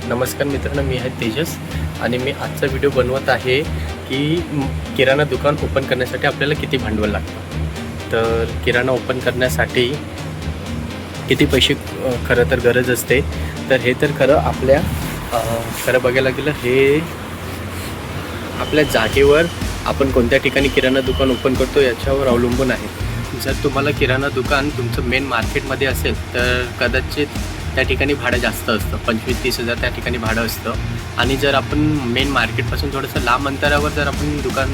नमस्कार मित्रांनो, मी आहे तेजस आणि मी आजचा व्हिडिओ बनवत आहे की किराणा दुकान ओपन करण्यासाठी आपल्याला किती भांडवल लागतं. तर किराणा ओपन करण्यासाठी किती पैसे खरं तर गरज असते. तर हे तर खरं बघायला गेलं हे आपल्या जागेवर आपण कोणत्या ठिकाणी किराणा दुकान ओपन करतो याच्यावर अवलंबून आहे. जर तुम्हाला किराणा दुकान तुमचं मेन मार्केटमध्ये असेल तर कदाचित त्या ठिकाणी भाडं जास्त असतं, 25-30 हजार त्या ठिकाणी भाडं असतं. आणि जर आपण मेन मार्केटपासून थोडंसं लांब अंतरावर जर आपण दुकान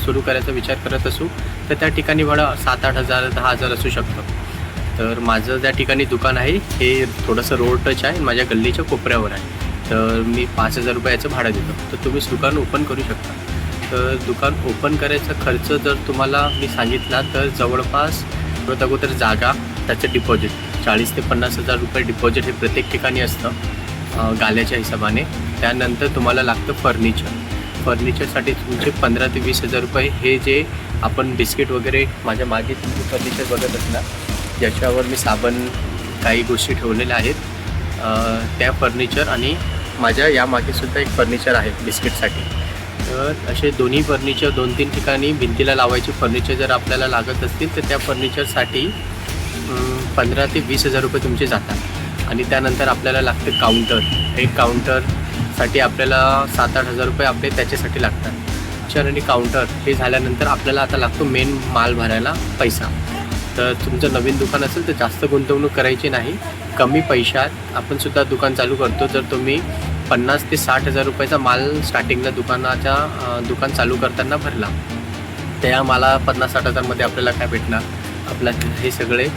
सुरू करायचा विचार करत असू तर त्या ठिकाणी भाडं 7-8 हजार 10 हजार असू शकतं. तर माझं त्या ठिकाणी दुकान आहे हे थोडंसं रोड टच आहे, माझ्या गल्लीच्या कोपऱ्यावर आहे. तर मी 5,000 रुपयाचं भाडं देतो. तर तुम्ही दुकान ओपन करू शकता. तर दुकान ओपन करायचा खर्च जर तुम्हाला मी सांगितला तर जवळपास अगोदर जागा, त्याचं डिपॉझिट 40,000 ते 50,000 रुपये डिपॉझिट हे प्रत्येक ठिकाणी असतं गाल्याच्या हिशोबाने. त्यानंतर तुम्हाला लागतं फर्निचरसाठी तुमचे 15,000 ते 20,000 रुपये. हे जे आपण बिस्किट वगैरे माझ्या मागे तुम्ही फर्निचर बघत असणार ज्याच्यावर मी साबण काही गोष्टी ठेवलेल्या आहेत त्या फर्निचर, आणि माझ्या यामागेसुद्धा एक फर्निचर आहे बिस्किटसाठी. तर असे दोन्ही फर्निचर 2-3 ठिकाणी भिंतीला लावायचे फर्निचर जर आपल्याला लागत असतील तर त्या फर्निचरसाठी 15,000 ते 20,000 रुपये तुमचे जातात. आणि त्यानंतर आपल्याला लागतं काउंटर. एक काउंटरसाठी आपल्याला 7-8 हजार रुपये आपले त्याच्यासाठी लागतात. आणि काउंटर हे झाल्यानंतर आपल्याला आता लागतो मेन माल भरायला पैसा. तर तुमचं नवीन दुकान असेल तर जास्त गुंतवणूक करायची नाही, कमी पैशात आपण सुद्धा दुकान चालू करतो. जर तुम्ही 50,000 ते 60,000 रुपयाचा माल स्टार्टिंगला दुकान चालू करताना भरला त्या मला 50-60 हजारमध्ये आपल्याला काय भेटणार, आपल्या हे सगळे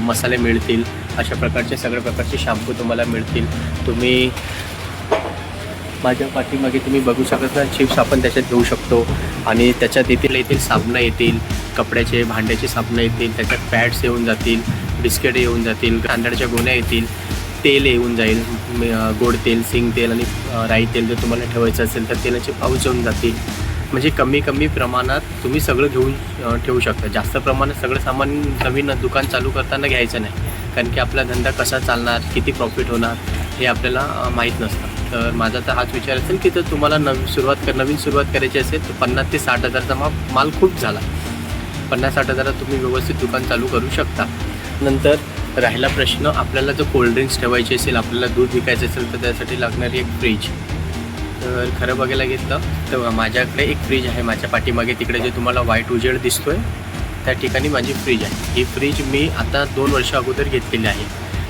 मसाले मिळतील, अशा प्रकारचे सगळ्या प्रकारचे शॅम्पू तुम्हाला मिळतील. तुम्ही माझ्या पाठीमागे तुम्ही बघू शकत ना, चिप्स आपण त्याच्यात घेऊ शकतो. आणि त्याच्यात येथील साबणं येतील, कपड्याचे भांड्याचे साबणं येतील, त्याच्यात पॅड्स येऊन जातील, बिस्किट येऊन जातील, तांदळाच्या गोण्या येतील, तेल येऊन जाईल, गोड तेल, सिंग तेल आणि राई तेल जर तुम्हाला ठेवायचं असेल तर तेलाचे पाऊच येऊन जातील. म्हणजे कमी प्रमाणात तुम्ही सगळं घेऊन ठेवू शकता. जास्त प्रमाणात सगळं सामान नवीन दुकान चालू करताना घ्यायचं नाही, कारण की आपला धंदा कसा चालणार, किती प्रॉफिट होणार हे आपल्याला माहीत नसतं. तर माझा तर हाच विचार असेल की जर तुम्हाला नवीन सुरुवात करायची असेल तर 50,000 ते 60,000चा माल खूप झाला. 50-60 हजारात तुम्ही व्यवस्थित दुकान चालू करू शकता. नंतर राहिला प्रश्न, आपल्याला जर कोल्ड्रिंक्स ठेवायची असेल, आपल्याला दूध विकायचं असेल तर त्यासाठी लागणारी एक फ्रीज. तर खरं बघायला घेतलं तर माझ्याकडे एक फ्रीज आहे. माझ्या पाठीमागे तिकडे जे तुम्हाला व्हाईट उजेड दिसतो आहे त्या ठिकाणी माझी फ्रीज आहे. ही फ्रीज मी आता 2 वर्ष अगोदर घेतलेली आहे.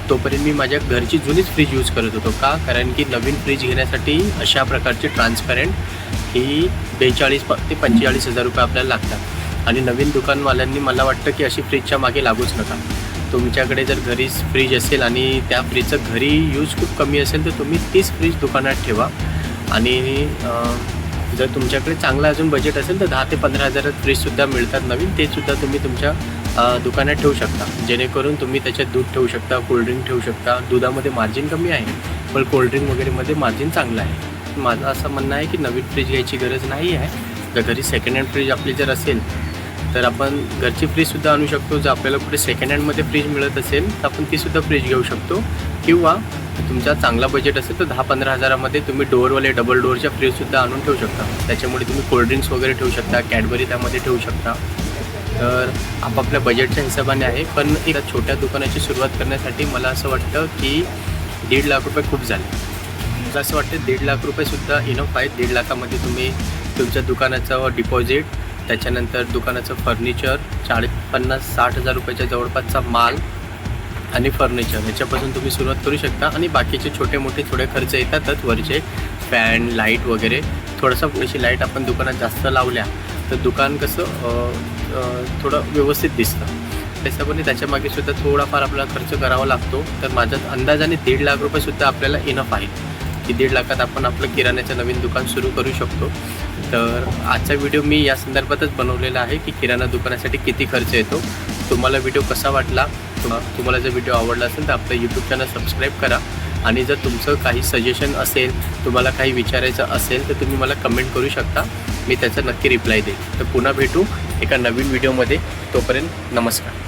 तोपर्यंत मी माझ्या घरची जुनीच फ्रीज यूज करत होतो. का? कारण की नवीन फ्रीज घेण्यासाठी अशा प्रकारची ट्रान्सपॅरंट ही 42,000 ते 45,000 रुपये आपल्याला लागतात. आणि नवीन दुकानवाल्यांनी मला वाटतं की अशी फ्रीजच्या मागे लागूच नका. तुमच्याकडे जर घरीच फ्रीज असेल आणि त्या फ्रीजचं घरी यूज खूप कमी असेल तर तुम्ही तीच फ्रीज दुकानात ठेवा. आणि जर तुमच्याकडे चांगलं अजून बजेट असेल तर 10,000 ते 15,000 फ्रीजसुद्धा मिळतात नवीन, ते सुद्धा तुम्ही तुमच्या दुकानात ठेवू शकता. जेणेकरून तुम्ही त्याच्यात दूध ठेवू शकता, कोल्ड्रिंक ठेवू शकता. दुधामध्ये मार्जिन कमी आहे पण कोल्ड्रिंक वगैरेमध्ये मार्जिन चांगलं आहे. माझं असं म्हणणं आहे की नवीन फ्रीज घ्यायची गरज नाही आहे. जर घरी सेकंड हँड फ्रीज आपली जर असेल तर आपण घरची फ्रीजसुद्धा आणू शकतो. जर आपल्याला कुठे सेकंड हँडमध्ये फ्रीज मिळत असेल तर आपण तीसुद्धा फ्रीज घेऊ शकतो. किंवा तुमचा चांगला बजेट असेल तर 10-15 हजारामध्ये तुम्ही डबल डोअरच्या फ्रीजसुद्धा आणून ठेवू शकता. त्याच्यामुळे तुम्ही कोल्ड्रिंक्स वगैरे ठेवू शकता, कॅडबरी त्यामध्ये ठेवू शकता. तर आपापल्या बजेटच्या हिशोबाने आहे. पण एका छोट्या दुकानाची सुरुवात करण्यासाठी मला असं वाटतं की 1.5 लाख रुपये खूप झाले. मला असं वाटतं 1.5 लाख रुपयेसुद्धा इनफ आहेत. 1.5 लाखामध्ये तुम्ही तुमच्या दुकानाचं डिपॉझिट, त्याच्यानंतर दुकानाचं फर्निचर, 40-50-60 हजार रुपयाच्या जवळपासचा माल आणि फर्निचर ह्याच्यापासून तुम्ही सुरुवात करू शकता. आणि बाकीचे छोटे मोठे थोडे खर्च येतातच वरचे, फॅन, लाईट वगैरे. थोडीशी लाईट आपण दुकानात जास्त लावल्या तर दुकान कसं थोडं व्यवस्थित दिसतं. त्याच्यामुळे त्याच्यामागे सुद्धा थोडाफार आपल्याला खर्च करावा लागतो. तर माझ्या अंदाजाने 1.5 लाख रुपयेसुद्धा आपल्याला इनफ आहे की 1.5 लाखात आपण आपलं किराण्याचं नवीन दुकान सुरू करू शकतो. तर आजचा व्हिडिओ मी या संदर्भातच बनवलेला आहे की किराणा दुकानासाठी किती खर्च येतो. तुम्हाला व्हिडिओ कसा वाटला? तुम्हाला जर व्हिडिओ आवडला असेल तर आपलं यूट्यूब चॅनल सबस्क्राईब करा. आणि जर तुमचं काही सजेशन असेल, तुम्हाला काही विचारायचं असेल तर तुम्ही मला कमेंट करू शकता. मी त्याचा नक्की रिप्लाय देईन. तर पुन्हा भेटू एका नवीन व्हिडिओमध्ये. तोपर्यंत नमस्कार.